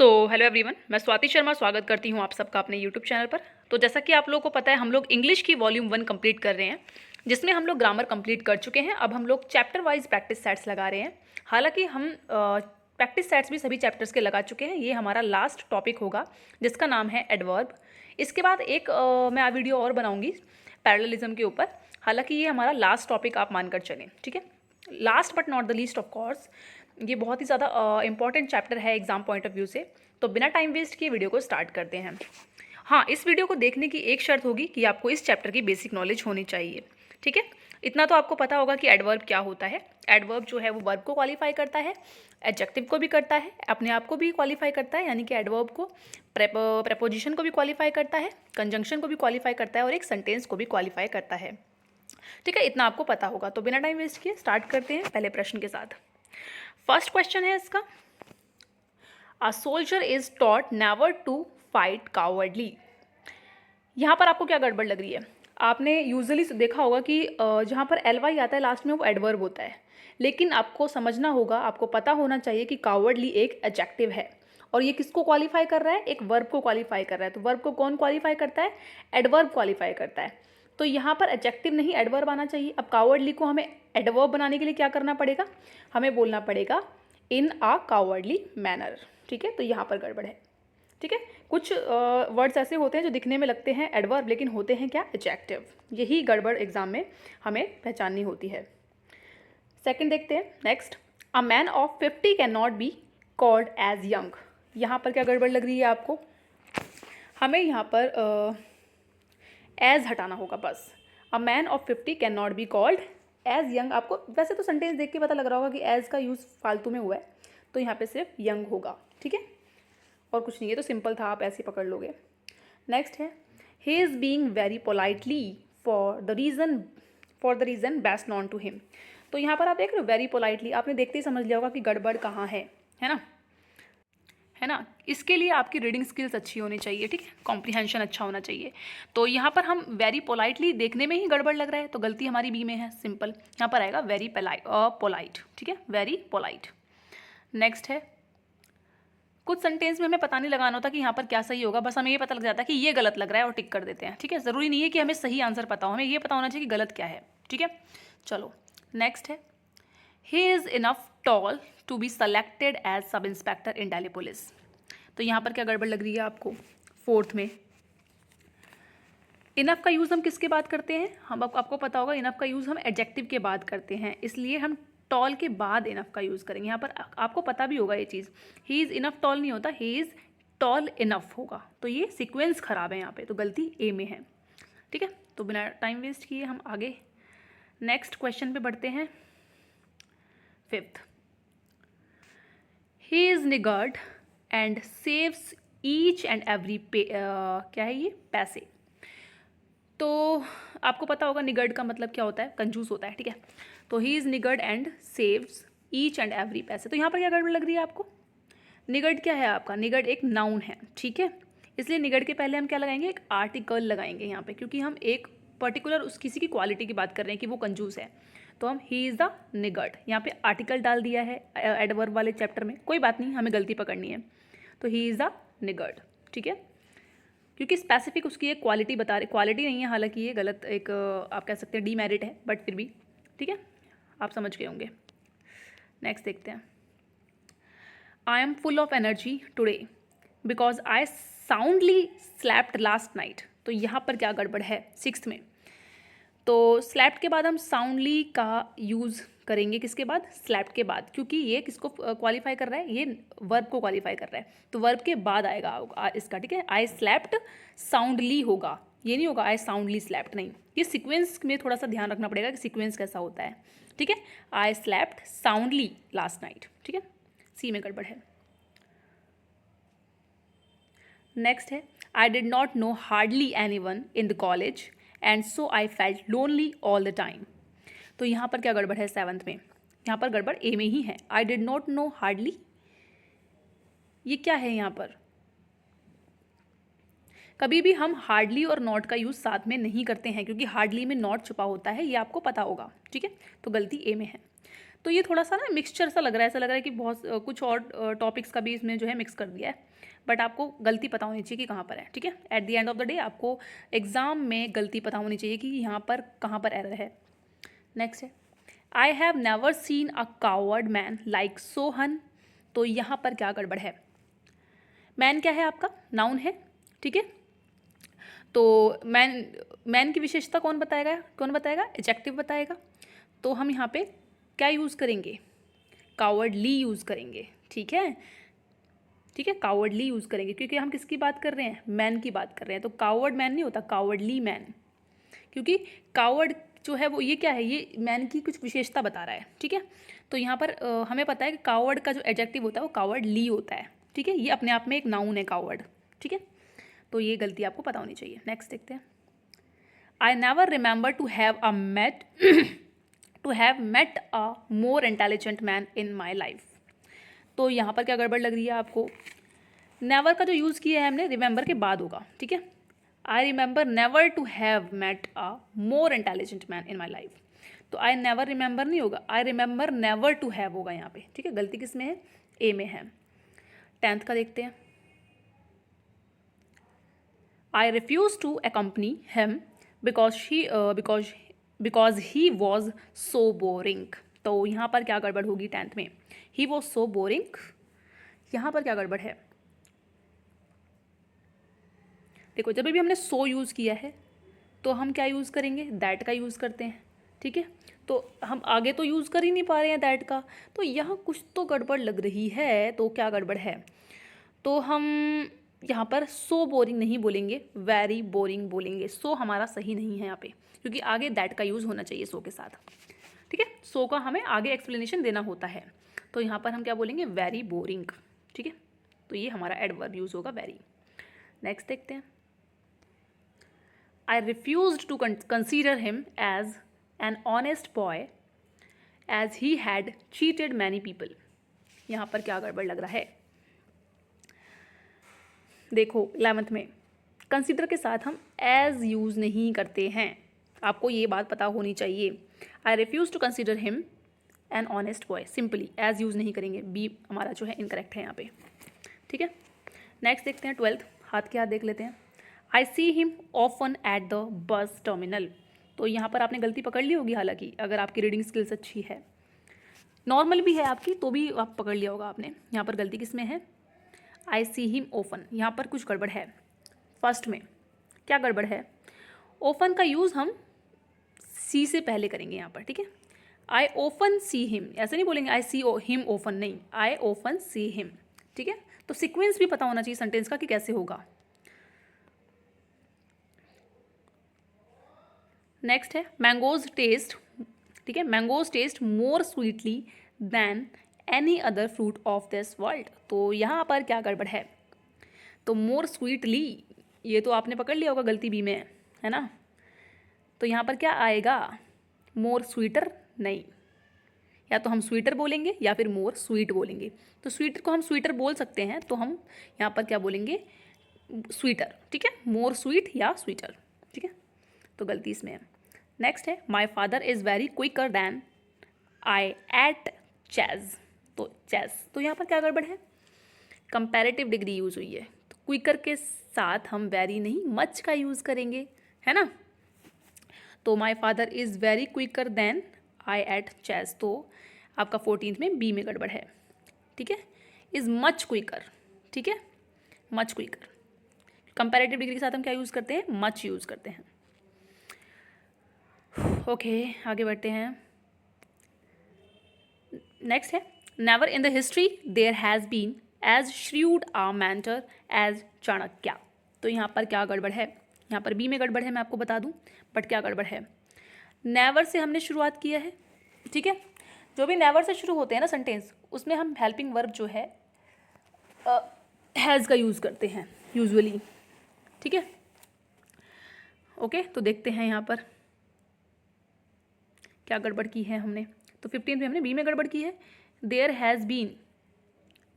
Hello everyone, मैं स्वाति शर्मा स्वागत करती हूँ आप सबका अपने यूट्यूब चैनल पर। तो जैसा कि आप लोगों को पता है, हम लोग इंग्लिश की वॉल्यूम 1 कंप्लीट कर रहे हैं, जिसमें हम लोग ग्रामर कंप्लीट कर चुके हैं। अब हम लोग चैप्टर वाइज प्रैक्टिस सेट्स लगा रहे हैं। हालांकि हम प्रैक्टिस सेट्स भी सभी चैप्टर्स के लगा चुके हैं। ये हमारा लास्ट टॉपिक होगा जिसका नाम है एडवर्ब। इसके बाद एक मैं वीडियो और बनाऊँगी पैरेललिज्म के ऊपर। हालाँकि ये हमारा लास्ट टॉपिक आप मानकर चलें, ठीक है। Last but not the least of course, ये बहुत ही ज़्यादा इंपॉर्टेंट चैप्टर है एग्जाम पॉइंट ऑफ व्यू से। तो बिना टाइम वेस्ट किए वीडियो को स्टार्ट करते हैं। हाँ, इस वीडियो को देखने की एक शर्त होगी कि आपको इस चैप्टर की बेसिक नॉलेज होनी चाहिए, ठीक है। इतना तो आपको पता होगा कि एडवर्ब क्या होता है। एडवर्ब जो है वो वर्ब को क्वालिफाई करता है, एडजेक्टिव को भी करता है, अपने आप को भी क्वालिफाई करता है, यानी कि एडवर्ब को प्रेपोजिशन को भी क्वालिफाई करता है, कंजंक्शन को भी क्वालिफाई करता है और एक सेंटेंस को भी क्वालिफाई करता है, ठीक है। इतना आपको पता होगा। तो बिना टाइम वेस्ट किए स्टार्ट करते हैं पहले प्रश्न के साथ। फर्स्ट क्वेश्चन है इसका, a soldier is taught never to fight cowardly. यहाँ पर आपको क्या गड़बड़ लग रही है? आपने यूजुअली देखा होगा कि जहाँ पर एल वाई आता है लास्ट में वो एडवर्ब होता है, लेकिन आपको समझना होगा, आपको पता होना चाहिए कि कावर्डली एक एडजेक्टिव है और ये किसको क्वालिफाई कर रहा है? एक वर्ब को क्वालिफाई कर रहा है। तो वर्ब को कौन क्वालिफाई करता है? एडवर्ब क्वालिफाई करता है। तो यहाँ पर एडजेक्टिव नहीं एडवर्ब आना चाहिए। अब कावर्डली को हमें एडवर्ब बनाने के लिए क्या करना पड़ेगा? हमें बोलना पड़ेगा इन अ कावर्डली मैनर, ठीक है। तो यहाँ पर गड़बड़ है, ठीक है। कुछ वर्ड्स ऐसे होते हैं जो दिखने में लगते हैं एडवर्ब, लेकिन होते हैं क्या? एडजेक्टिव। यही गड़बड़ एग्जाम में हमें पहचाननी होती है। सेकंड देखते हैं, next, a man of 50 can not be called as young. यहाँ पर क्या गड़बड़ लग रही है आपको? हमें यहाँ पर एज हटाना होगा बस। A man of 50 can not be called as young. आपको वैसे तो सेंटेंस देख के पता लग रहा होगा कि एज का यूज़ फालतू में हुआ है, तो यहाँ पे सिर्फ यंग होगा, ठीक है, और कुछ नहीं है। तो सिंपल था, आप ऐसे पकड़ लोगे। नेक्स्ट है, he is being very politely for the reason best known to him. तो यहाँ पर आप देख रहे हो वेरी पोलाइटली, आपने देखते ही समझ लिया होगा कि गड़बड़ कहाँ है ना, है ना। इसके लिए आपकी रीडिंग स्किल्स अच्छी होनी चाहिए, ठीक है, कॉम्प्रिहेंशन अच्छा होना चाहिए। तो यहाँ पर हम वेरी पोलाइटली देखने में ही गड़बड़ लग रहा है, तो गलती हमारी बी में है, सिंपल। यहाँ पर आएगा वेरी पोलाइट, ठीक है, वेरी पोलाइट। नेक्स्ट है, कुछ सेंटेंस में हमें पता नहीं लगाना होता कि यहाँ पर क्या सही होगा, बस हमें ये पता लग जाता है कि ये गलत लग रहा है और टिक कर देते हैं, ठीक है। ज़रूरी नहीं है कि हमें सही आंसर पता हो, हमें ये पता होना चाहिए कि गलत क्या है, ठीक है। चलो नेक्स्ट है, he is enough tall to be selected as sub inspector in Delhi police. तो यहाँ पर क्या गड़बड़ लग रही है आपको? फोर्थ में इनफ का यूज़ हम किसके बाद करते हैं? हम आपको पता होगा इनफ का यूज़ हम एडजेक्टिव के बाद करते हैं, इसलिए हम टॉल के बाद इनफ का यूज़ करेंगे। यहाँ पर आपको पता भी होगा ये चीज़, ही इज़ इनफ टॉल नहीं होता, ही इज़ टॉल इनफ होगा। तो ये सीक्वेंस खराब है यहाँ पे, तो गलती ए में है, ठीक है। तो बिना टाइम वेस्ट किए हम आगे नेक्स्ट क्वेश्चन पे बढ़ते हैं। Fifth, he is niggard and saves each and every क्या है ये? पैसे। तो आपको पता होगा निगर्ड का मतलब क्या होता है? कंजूस होता है, ठीक है। तो he is niggard and saves each and every पैसे। तो यहाँ पर क्या गड़बड़ लग रही है आपको? निगर्ड क्या है आपका? निगर्ड एक नाउन है, ठीक है। इसलिए निगर्ड के पहले हम क्या लगाएंगे? एक आर्टिकल लगाएंगे यहाँ पे, क्योंकि हम एक पर्टिकुलर उस किसी की क्वालिटी की बात कर रहे हैं कि वो कंजूस है। तो हम ही इज़ द निगर्ड, यहाँ पे आर्टिकल डाल दिया है एडवर्ब वाले चैप्टर में, कोई बात नहीं, हमें गलती पकड़नी है। तो ही इज़ द निगर्ड, ठीक है, क्योंकि स्पेसिफिक उसकी एक क्वालिटी बता रहे, क्वालिटी नहीं है, हालांकि ये गलत एक आप कह सकते हैं डीमेरिट है, बट फिर भी ठीक है, आप समझ गए होंगे। नेक्स्ट देखते हैं, I am full of energy today because I soundly slapped last night. तो यहाँ पर क्या गड़बड़ है? सिक्स्थ में तो स्लैप्ड के बाद हम साउंडली का यूज़ करेंगे, किसके बाद? स्लैप्ड के बाद, क्योंकि ये किसको क्वालिफाई कर रहा है? ये वर्ब को क्वालिफाई कर रहा है, तो वर्ब के बाद आएगा इसका, ठीक है। आई स्लैप्ड साउंडली होगा, ये नहीं होगा आई साउंडली स्लैप्ड, नहीं। ये सीक्वेंस में थोड़ा सा ध्यान रखना पड़ेगा कि सीक्वेंस कैसा होता है, ठीक है। आई स्लैप्ड साउंडली लास्ट नाइट, ठीक है, सी में गड़बड़ है। नेक्स्ट है, I did not know hardly any one in the college and so I felt lonely all the time. तो यहाँ पर क्या गड़बड़ है? सेवंथ में, यहाँ पर गड़बड़ ए में ही है। I did not know hardly, ये क्या है यहाँ पर? कभी भी हम हार्डली और नॉट का यूज़ साथ में नहीं करते हैं, क्योंकि हार्डली में नॉट छुपा होता है, ये आपको पता होगा, ठीक है। तो गलती ए में है। तो ये थोड़ा सा ना मिक्सचर सा लग रहा है, ऐसा लग रहा है कि बहुत कुछ और टॉपिक्स का भी इसमें जो है मिक्स कर दिया है, बट आपको गलती पता होनी चाहिए कि कहाँ पर है, ठीक है। At the end of the day आपको एग्जाम में गलती पता होनी चाहिए कि यहाँ पर कहाँ पर एरर है। नेक्स्ट है, I have never seen a coward man like Sohan. तो यहाँ पर क्या गड़बड़ है? मैन क्या है आपका? नाउन है, ठीक है। तो मैन की विशेषता कौन बताएगा? एडजेक्टिव बताएगा। तो हम यहाँ पे क्या यूज़ करेंगे? कावर्डली यूज़ करेंगे, ठीक है, कावर्डली यूज़ करेंगे, क्योंकि हम किसकी बात कर रहे हैं? मैन की बात कर रहे हैं। तो कावर्ड मैन नहीं होता, कावर्डली मैन, क्योंकि कावर्ड जो है वो ये क्या है? ये मैन की कुछ विशेषता बता रहा है, ठीक है। तो यहाँ पर हमें पता है कि कावर्ड का जो एडजेक्टिव होता है वो कावर्डली होता है, ठीक है। ये अपने आप में एक नाउन है कावर्ड, ठीक है। तो ये गलती आपको पता होनी चाहिए। नेक्स्ट देखते हैं, I never remember to have met a more intelligent man in my life. तो यहाँ पर क्या गड़बड़ लग रही है आपको? नेवर का जो यूज़ किया है हमने, रिमेंबर के बाद होगा, ठीक है। I remember never to have met a more intelligent man in my life. तो आई नेवर रिमेंबर नहीं होगा, I remember never to have होगा यहाँ पे, ठीक है। गलती किस में है? ए में है। 10th का देखते हैं, I refuse to accompany him because he was so boring. तो यहाँ पर क्या गड़बड़ होगी 10th में? ही वॉज सो बोरिंग, यहाँ पर क्या गड़बड़ है? देखो, जब भी हमने सो यूज़ किया है तो हम क्या यूज़ करेंगे? दैट का यूज़ करते हैं, ठीक है। तो हम आगे तो यूज़ कर ही नहीं पा रहे हैं दैट का, तो यहाँ कुछ तो गड़बड़ लग रही है। तो क्या गड़बड़ है? तो हम यहाँ पर सो बोरिंग नहीं बोलेंगे, वेरी बोरिंग बोलेंगे। सो हमारा सही नहीं है यहाँ पे, क्योंकि आगे दैट का यूज़ होना चाहिए सो के साथ, ठीक है। सो का हमें आगे एक्सप्लेनेशन देना होता है, तो यहाँ पर हम क्या बोलेंगे? वेरी बोरिंग, ठीक है। तो ये हमारा एडवर्ब यूज़ होगा, वेरी। नेक्स्ट देखते हैं, I refuse to consider him as an honest boy as he had cheated many people. यहाँ पर क्या गड़बड़ लग रहा है? देखो, 11th में कंसीडर के साथ हम एज यूज़ नहीं करते हैं, आपको ये बात पता होनी चाहिए। I refuse to consider him an honest boy, simply as use नहीं करेंगे। बी हमारा जो है इनकरेक्ट है यहाँ पे, ठीक है। नेक्स्ट देखते हैं 12th, हाथ के हाथ देख लेते हैं। I see him often at the bus terminal. तो यहाँ पर आपने गलती पकड़ ली होगी, हालांकि अगर आपकी रीडिंग स्किल्स अच्छी है, नॉर्मल भी है आपकी, तो भी आप पकड़ लिया होगा आपने। यहाँ पर गलती किस में है? आई सी हिम ओफन, यहाँ पर कुछ गड़बड़ है। फर्स्ट में क्या गड़बड़ है? ओफन का यूज़ हम सी से पहले करेंगे यहाँ पर, ठीक है। आई ओफन सी हिम, ऐसे नहीं बोलेंगे आई सी हिम ओफन, नहीं, आई ओफन सी हिम, ठीक है। तो सीक्वेंस भी पता होना चाहिए सेंटेंस का कि कैसे होगा। नेक्स्ट है, मैंगोज टेस्ट, ठीक है, mangoes taste more sweetly than any other fruit of this world. तो यहाँ पर क्या गड़बड़ है? तो मोर स्वीटली, ये तो आपने पकड़ लिया होगा गलती बी में, है ना। तो यहाँ पर क्या आएगा? मोर स्वीटर नहीं, या तो हम स्वीटर बोलेंगे या फिर मोर स्वीट बोलेंगे। तो स्वीटर को हम स्वीटर बोल सकते हैं, तो हम यहाँ पर क्या बोलेंगे? स्वीटर, ठीक है, मोर स्वीट या स्वीटर, ठीक है। तो गलती इसमें है। नेक्स्ट है, my father is very quicker than I at chase. तो चेस, तो यहाँ पर क्या गड़बड़ है? कंपैरेटिव डिग्री यूज़ हुई है, तो क्विकर के साथ हम वेरी नहीं मच का यूज़ करेंगे, है ना। तो my father is very quicker than I at chase, तो आपका 14th में बी में गड़बड़ है, ठीक है। इज़ मच क्विकर, ठीक है, मच क्विकर। कंपैरेटिव डिग्री के साथ हम क्या यूज़ करते हैं? मच यूज़ करते हैं। ओके, आगे बढ़ते हैं। नेक्स्ट है, never in the history there has been as shrewd a mentor as Chanakya. तो यहाँ पर क्या गड़बड़ है? यहाँ पर बी में गड़बड़ है, मैं आपको बता दूँ, बट क्या गड़बड़ है? नेवर से हमने शुरुआत किया है, ठीक है। जो भी नेवर से शुरू होते हैं ना सेंटेंस, उसमें हम हेल्पिंग वर्ब जो है हैज़ का यूज़ करते हैं यूजुअली, ठीक है। ओके, तो देखते हैं यहाँ पर क्या गड़बड़ की है हमने। तो 15th में हमने बी में गड़बड़ की है, देयर हैज़ बीन।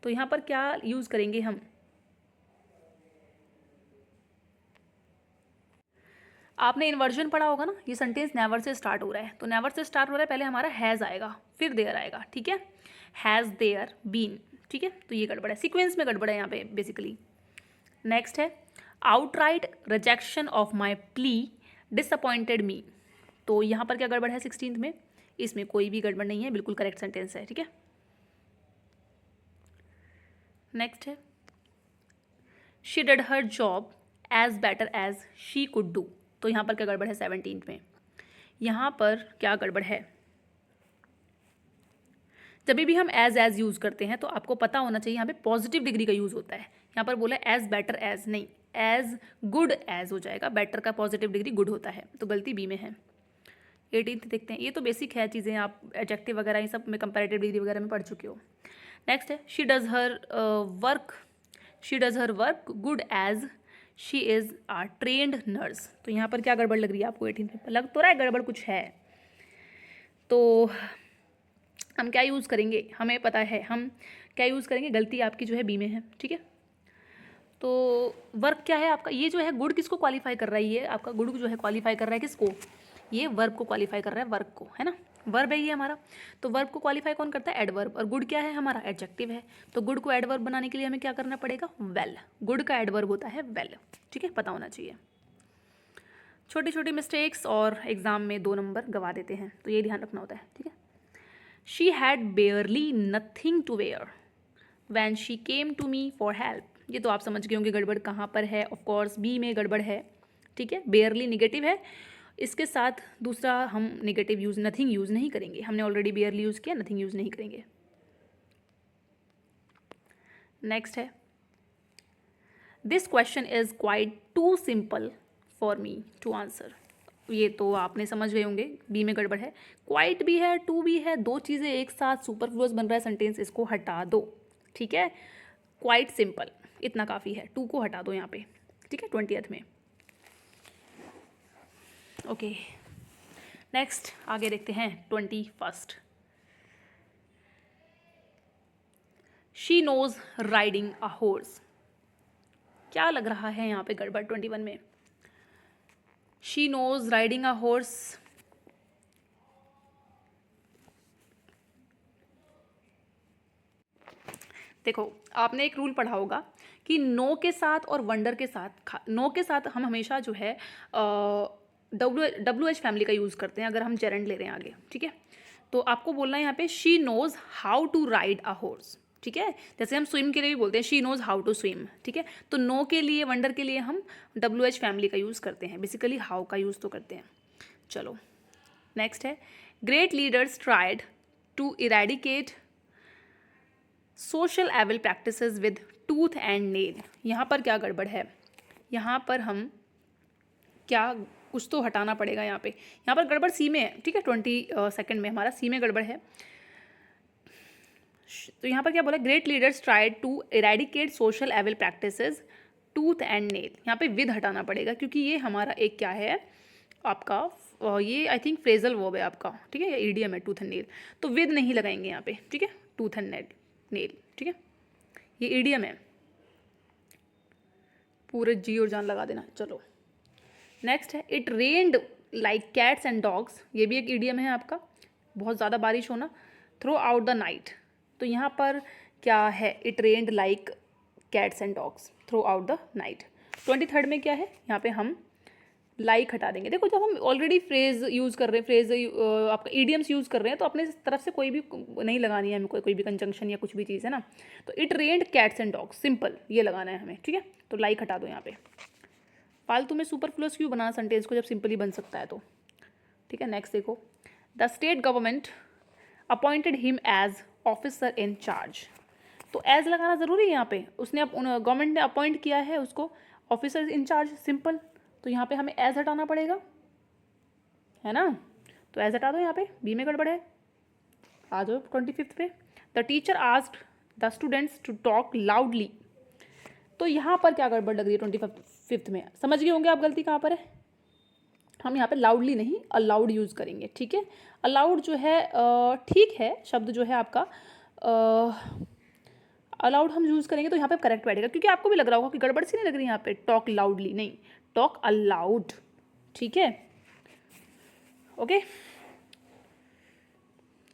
तो यहाँ पर क्या यूज़ करेंगे हम? आपने इन्वर्जन पढ़ा होगा ना, ये सेंटेंस नेवर से स्टार्ट हो रहा है, तो नेवर से स्टार्ट हो रहा है, पहले हमारा हैज़ आएगा फिर देयर आएगा, ठीक है, हैज़ देयर बीन, ठीक है, तो ये गड़बड़ है, सीक्वेंस में गड़बड़ है यहाँ पे बेसिकली। नेक्स्ट है outright rejection of my plea disappointed मी, तो यहाँ पर क्या गड़बड़ है 16th में, इसमें कोई भी गड़बड़ नहीं है, बिल्कुल करेक्ट सेंटेंस है, ठीक है। नेक्स्ट है she did her job as better as she could do, तो यहाँ पर क्या गड़बड़ है 17th में, यहाँ पर क्या गड़बड़ है, जब भी हम एज यूज़ करते हैं तो आपको पता होना चाहिए यहाँ पे पॉजिटिव डिग्री का यूज़ होता है, यहाँ पर बोला एज बेटर एज, नहीं एज गुड एज हो जाएगा, बेटर का पॉजिटिव डिग्री गुड होता है, तो गलती बी में है। 18th देखते हैं, ये तो बेसिक है चीज़ें, आप एडजेक्टिव वगैरह ये सब में कंपैरेटिव डिग्री वगैरह में पढ़ चुके हो। नेक्स्ट है she does her work good as she is a trained nurse, तो यहाँ पर क्या गड़बड़ लग रही है आपको 18th में, लग तो रहा है गड़बड़ कुछ है, तो हम क्या यूज़ करेंगे, हमें पता है हम क्या यूज़ करेंगे, गलती आपकी जो है बी में है, ठीक है। तो वर्क क्या है आपका, ये जो है गुड किसको क्वालिफाई कर रहा है, ये आपका गुड जो है क्वालिफाई कर रहा है किसको, ये वर्ब को क्वालिफाई कर रहा है, वर्क को, है ना, वर्ब है ये हमारा, तो वर्ब को क्वालिफाई कौन करता है, एडवर्ब, और गुड क्या है हमारा, एडजेक्टिव है, तो गुड को एडवर्ब बनाने के लिए हमें क्या करना पड़ेगा, वेल, गुड का एडवर्ब होता है वेल, ठीक है, पता होना चाहिए। छोटी छोटी मिस्टेक्स और एग्जाम में 2 नंबर गवा देते हैं, तो ये ध्यान रखना होता है, ठीक है। She had barely nothing to wear when she came to me for help, ये तो आप समझ गए होंगे गड़बड़ कहाँ पर है, ऑफकोर्स बी में गड़बड़ है, ठीक है, बेयरली निगेटिव है, इसके साथ दूसरा हम निगेटिव यूज़ नथिंग यूज़ नहीं करेंगे, हमने ऑलरेडी बेयरली यूज़ किया, नथिंग यूज़ नहीं करेंगे। नेक्स्ट है this question is quite too simple for me to answer, ये तो आपने समझ गए होंगे, बी में गड़बड़ है, क्वाइट भी है टू भी है, दो चीज़ें एक साथ सुपरफ्लुअस बन रहा है सेंटेंस, इसको हटा दो, ठीक है, क्वाइट सिंपल इतना काफ़ी है, टू को हटा दो यहाँ पे, ठीक है, 20th में। ओके नेक्स्ट आगे देखते हैं 21st, she knows riding a horse, क्या लग रहा है यहाँ पे गड़बड़ 21 में, she knows riding a horse, देखो आपने एक रूल पढ़ा होगा कि नो के साथ और वंडर के साथ, नो के साथ हम हमेशा जो है WH फैमिली का यूज़ करते हैं अगर हम जेरेंड ले रहे हैं आगे, ठीक है, तो आपको बोलना है यहाँ पे she knows how to ride a horse, ठीक है, जैसे हम स्विम के लिए भी बोलते हैं she knows how to swim, ठीक है, तो नो के लिए वंडर के लिए हम WH फैमिली का यूज़ करते हैं, बेसिकली हाउ का यूज़ तो करते हैं। चलो नेक्स्ट है great leaders tried to eradicate social evil practices with tooth and nail, यहाँ पर क्या गड़बड़ है, यहाँ पर हम क्या कुछ तो हटाना पड़ेगा, यहाँ पर गड़बड़ सी में है, ठीक है, 22nd में हमारा सी में गड़बड़ है, तो यहाँ पर क्या बोला, great leaders tried to eradicate social evil practices tooth and nail, यहाँ पे विद हटाना पड़ेगा क्योंकि ये हमारा एक क्या है आपका, ये आई थिंक फ्रेजल वर्ब है आपका, ठीक है, ये ईडियम है टूथ एंड नेल, तो विद नहीं लगाएंगे यहाँ पे, ठीक है, टूथ एंड नेल, ठीक है, ये ईडियम है, पूरे जी और जान लगा देना। चलो नेक्स्ट है it rained like cats and dogs, ये भी एक ईडियम है आपका, बहुत ज़्यादा बारिश होना, थ्रू आउट द नाइट, तो यहाँ पर क्या है, it rained like cats and dogs through out the night. 23rd में क्या है, यहाँ पे हम लाइक हटा देंगे, देखो जब हम ऑलरेडी फ्रेज यूज़ कर रहे हैं, फ्रेज आपका ईडियम्स यूज़ कर रहे हैं, तो अपने तरफ से कोई भी नहीं लगानी है हमें, कोई भी कंजंक्शन या कुछ भी चीज़ है ना, तो it rained cats and dogs simple ये लगाना है हमें, ठीक है, तो लाइक हटा दो यहाँ पे, फालतू में सुपरफ्लुअस क्यों बनाना सेंटेंस को जब सिंपली बन सकता है, तो ठीक है। नेक्स्ट देखो the state government appointed him as officer in charge, तो एज लगाना ज़रूरी है यहाँ पे, उसने गवर्नमेंट ने अपॉइंट किया है उसको ऑफिसर इन चार्ज, सिंपल, तो यहाँ पे हमें एज हटाना पड़ेगा, है ना, तो एज हटा दो यहाँ पे, बी में गड़बड़ है, आ जाओ 25th पे, the teacher asked the students to talk loudly, तो यहाँ पर क्या गड़बड़ लग रही है 25th में, समझ गए होंगे आप गलती कहाँ पर है, हम यहाँ पे लाउडली नहीं अलाउड यूज़ करेंगे, ठीक है, अलाउड जो है ठीक है शब्द जो है आपका, अलाउड हम यूज़ करेंगे तो यहाँ पे करेक्ट बैठेगा, क्योंकि आपको भी लग रहा होगा कि गड़बड़ सी नहीं लग रही यहाँ पे, टॉक लाउडली नहीं, टॉक अलाउड, ठीक है, ओके।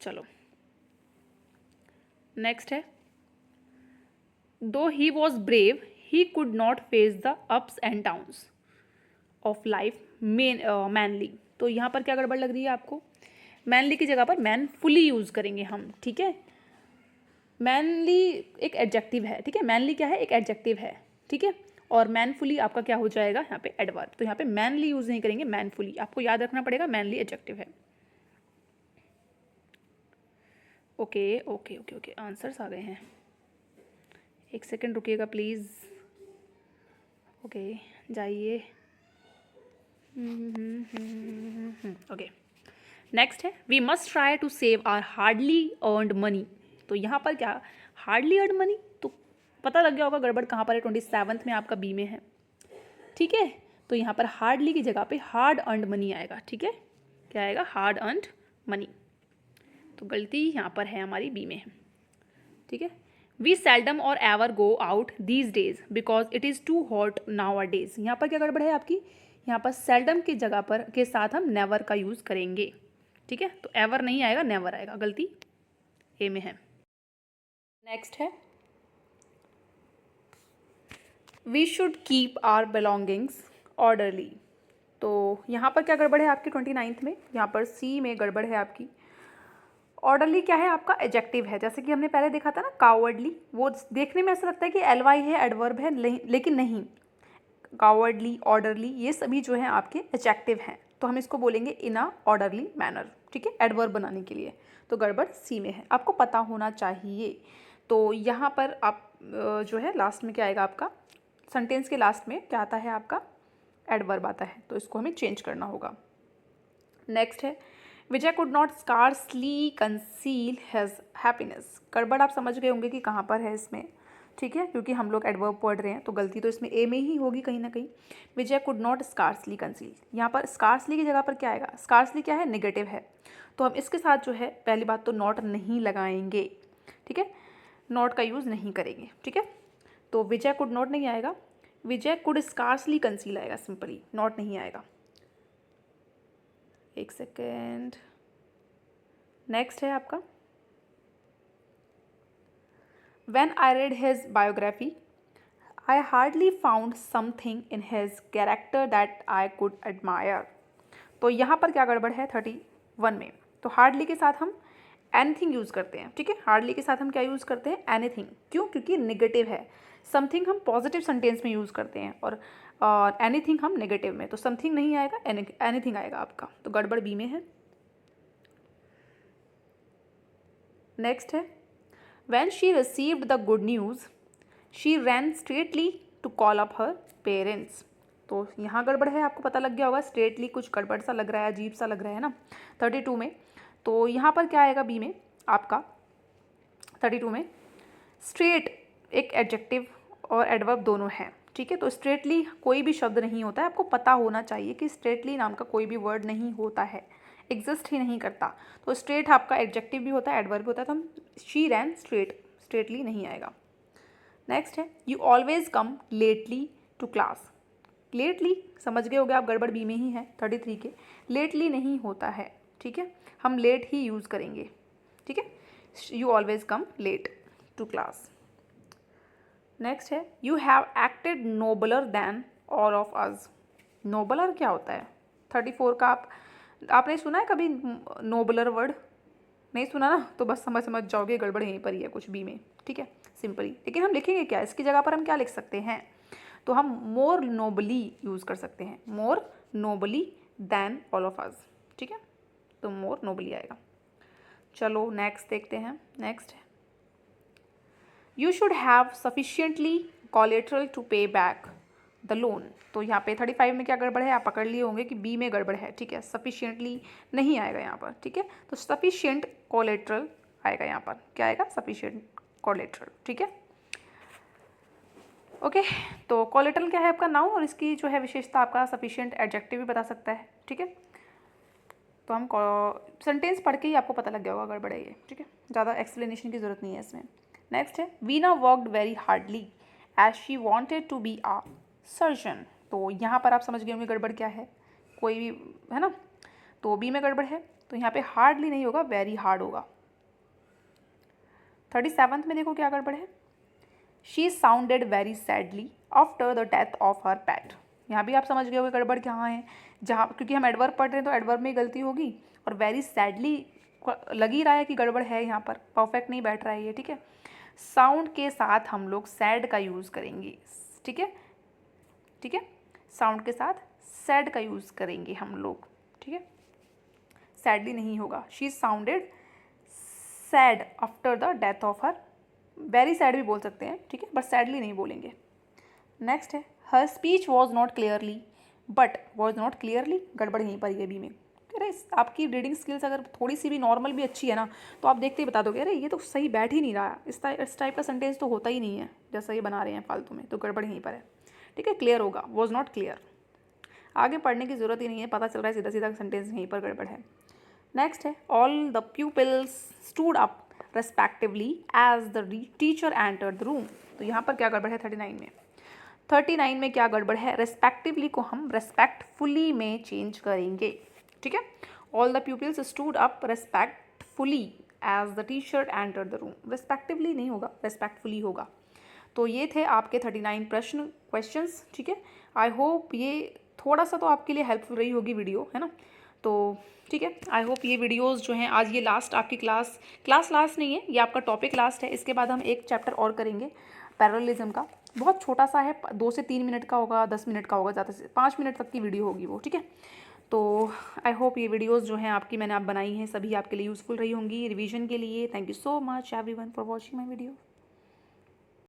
चलो नेक्स्ट है, though he was brave he could not face the ups and downs of life manly. तो यहाँ पर क्या गड़बड़ लग रही है आपको? मैनली की जगह पर मैनफुली यूज़ करेंगे हम, ठीक है। मैनली एक एडजेक्टिव है, ठीक है। मैनली क्या है? एक एडजेक्टिव है, ठीक है। और मैनफुली आपका क्या हो जाएगा यहाँ पे? एडवर्ब। तो यहाँ पे मैनली यूज़ नहीं करेंगे, मैनफुली। आपको याद रखना पड़ेगा मैनली एडजेक्टिव है। Okay okay okay okay, answers आ गए हैं। एक सेकंड रुकिएगा प्लीज़। ओके जाइए। ओके नेक्स्ट है, we must try to save our hardly earned money. तो यहाँ पर क्या? हार्डली अर्नड मनी, तो पता लग गया होगा गड़बड़ कहाँ पर है। 27 में आपका बी में है, ठीक है। तो यहाँ पर हार्डली की जगह पे हार्ड अर्नड मनी आएगा, ठीक है। क्या आएगा? Hard earned money. तो गलती यहाँ पर है हमारी, बी में है, ठीक है। We seldom or ever go out these days because it is too hot nowadays. यहाँ पर क्या गड़बड़ है आपकी? यहाँ पर सेल्डम की जगह पर के साथ हम नेवर का यूज़ करेंगे, ठीक है। तो एवर नहीं आएगा, नेवर आएगा। गलती ए में है। नेक्स्ट है, we should keep our belongings orderly. तो यहाँ पर क्या गड़बड़ है आपकी 29 में? यहाँ पर सी में गड़बड़ है आपकी। ऑर्डरली क्या है आपका? एडजेक्टिव है। जैसे कि हमने पहले देखा था ना कावर्डली, वो देखने में ऐसा लगता है कि एलवाई है, एडवर्ब है, लेकिन नहीं। कावर्डली, ऑर्डरली, ये सभी जो हैं आपके एडजेक्टिव हैं। तो हम इसको बोलेंगे इन अ ऑर्डरली मैनर, ठीक है, एडवर्ब बनाने के लिए। तो गड़बड़ सी में है, आपको पता होना चाहिए। तो यहाँ पर आप जो है लास्ट में क्या आएगा आपका? सेंटेंस के लास्ट में क्या आता है आपका? एडवर्ब आता है। तो इसको हमें चेंज करना होगा। नेक्स्ट है, Vijay could not scarcely conceal has happiness. गड़बड़ आप समझ गए होंगे कि कहाँ पर है इसमें, ठीक है, क्योंकि हम लोग एडवर्ब पढ़ रहे हैं। तो गलती तो इसमें ए में ही होगी कहीं ना कहीं। विजय कुड नॉट स्कार्सली कंसील, यहाँ पर स्कार्सली की जगह पर क्या आएगा? स्कार्सली क्या है? नेगेटिव है। तो हम इसके साथ जो है पहली बात तो नॉट नहीं लगाएंगे, ठीक है, नॉट का यूज़ नहीं करेंगे, ठीक है। तो विजय कुड नॉट नहीं आएगा, विजय कुड स्कार्सली कंसील आएगा, सिंपली, नॉट नहीं आएगा। एक सेकेंड, नेक्स्ट है आपका, When I read his biography, I hardly found something in his character that I could admire. तो यहाँ पर क्या गड़बड़ है 31 में? तो हार्डली के साथ हम एनीथिंग यूज़ करते हैं, ठीक है। हार्डली के साथ हम क्या यूज़ करते हैं? एनीथिंग। क्यों? क्योंकि नेगेटिव है। समथिंग हम पॉजिटिव सेंटेंस में यूज़ करते हैं और एनीथिंग हम नेगेटिव में। तो समथिंग नहीं आएगा, एनीथिंग आएगा आपका। तो गड़बड़ बी में है। नेक्स्ट है, When she received the good news, she ran straightly to call up her parents. तो यहाँ गड़बड़ है, आपको पता लग गया होगा। स्ट्रेटली कुछ गड़बड़ सा लग रहा है, अजीब सा लग रहा है ना 32 में। तो यहाँ पर क्या आएगा बी में आपका? 32 में स्ट्रेट एक एडजेक्टिव और एडवर्ब दोनों है, ठीक है। तो स्ट्रेटली कोई भी शब्द नहीं होता है, आपको पता होना चाहिए कि स्ट्रेटली नाम का कोई भी वर्ड नहीं होता है, एग्जिस्ट ही नहीं करता। तो स्ट्रेट आपका एडजेक्टिव भी होता है, एडवर्ब भी होता है। तो हम शी रैन स्ट्रेट, स्ट्रेटली नहीं आएगा। नेक्स्ट है, you always come lately to class. Lately समझ गए होगे आप, गड़बड़ बी में ही है 33 के। लेटली नहीं होता है, ठीक है, हम लेट ही यूज़ करेंगे, ठीक है। You always come late to class. Next है, you have acted nobler than all of us. Nobler क्या होता है? 34 का आपने सुना है कभी नोबलर वर्ड? नहीं सुना ना, तो बस समझ जाओगे गड़बड़ यहीं पर ही है कुछ बी में, ठीक है, सिंपली। लेकिन हम लिखेंगे क्या इसकी जगह पर? हम क्या लिख सकते हैं? तो हम मोर नोबली यूज़ कर सकते हैं, more nobly than all of us, ठीक है। तो मोर नोबली आएगा। चलो नेक्स्ट देखते हैं। नेक्स्ट है, you should have sufficiently collateral to pay back the loan. तो यहाँ पे 35 में क्या गड़बड़ है? आप पकड़ लिए होंगे कि बी में गड़बड़ है, ठीक है। सफिशिएंटली नहीं आएगा यहाँ पर, ठीक है। तो सफिशिएंट कोलेटरल आएगा यहाँ पर। क्या आएगा? सफिशिएंट कोलेटरल, ठीक है, ओके। तो कोलेटरल क्या है आपका? नाउन, और इसकी जो है विशेषता आपका सफिशिएंट एडजेक्टिव भी बता सकता है, ठीक है। तो हम सेंटेंस पढ़ के ही आपको पता लग गया होगा गड़बड़ है ये, ठीक है, ज़्यादा एक्सप्लेनेशन की ज़रूरत नहीं है इसमें। नेक्स्ट है, Veena worked very hardly as she wanted to be a surgeon. तो यहाँ पर आप समझ गए होंगे गड़बड़ क्या है? कोई भी, है ना, तो बी में गड़बड़ है, तो यहाँ पे हार्डली नहीं होगा, वेरी हार्ड होगा। 37 में देखो क्या गड़बड़ है, she sounded very sadly after the death of her PAT. यहाँ भी आप समझ गए होगे गड़बड़ कहाँ है, जहाँ, क्योंकि हम एडवर्ब पढ़ रहे हैं तो एडवर्ब में गलती होगी, और वेरी सैडली लग ही रहा है कि गड़बड़ है, यहाँ पर परफेक्ट नहीं बैठ रहा है ये, ठीक है। साउंड के साथ हम लोग सैड का यूज़ करेंगे, ठीक है, ठीक है, साउंड के साथ सैड का यूज़ करेंगे हम लोग, ठीक है, सैडली नहीं होगा। She sounded sad after the death of her, very sad भी बोल सकते हैं, ठीक है, बट सैडली नहीं बोलेंगे। नेक्स्ट है, her speech was not clearly, but was not clearly गड़बड़ यहीं पर ये बी में। अरे आपकी रीडिंग स्किल्स अगर थोड़ी सी भी नॉर्मल भी अच्छी है ना, तो आप देखते ही बता दोगे अरे ये तो सही बैठ ही नहीं रहा, इस टाइप का सेंटेंस तो होता ही नहीं है जैसा ये बना रहे हैं फालतू में, तो गड़बड़ यहीं पर है, ठीक है। क्लियर होगा, वॉज नॉट क्लियर, आगे पढ़ने की ज़रूरत ही नहीं है, पता चल रहा है सीधा सीधा सेंटेंस यहीं पर गड़बड़ है। नेक्स्ट है, all the pupils stood up respectively as the teacher entered the room. तो यहाँ पर क्या गड़बड़ है 39 में, 39 में क्या गड़बड़ है, रेस्पेक्टिवली को हम रेस्पेक्टफुली में चेंज करेंगे, ठीक है। All the pupils stood up respectfully as the teacher entered the room, respectively नहीं होगा, रेस्पेक्टफुली होगा। तो ये थे आपके 39 प्रश्न क्वेश्चंस, ठीक है। आई होप ये थोड़ा सा तो आपके लिए हेल्पफुल रही होगी वीडियो, है ना, तो ठीक है। आई होप ये वीडियोस जो हैं, आज ये लास्ट आपकी क्लास लास्ट नहीं है, ये आपका टॉपिक लास्ट है। इसके बाद हम एक चैप्टर और करेंगे पैरेललिज्म का, बहुत छोटा सा है, 2 से 3 मिनट का होगा, 10 मिनट का होगा, ज़्यादा से 5 मिनट तक की वीडियो होगी वो, ठीक है। तो आई होप ये वीडियोस जो हैं आपकी मैंने आप बनाई हैं सभी आपके लिए यूज़फुल रही होंगी रिवीजन के लिए। Thank you so much everyone for watching my video.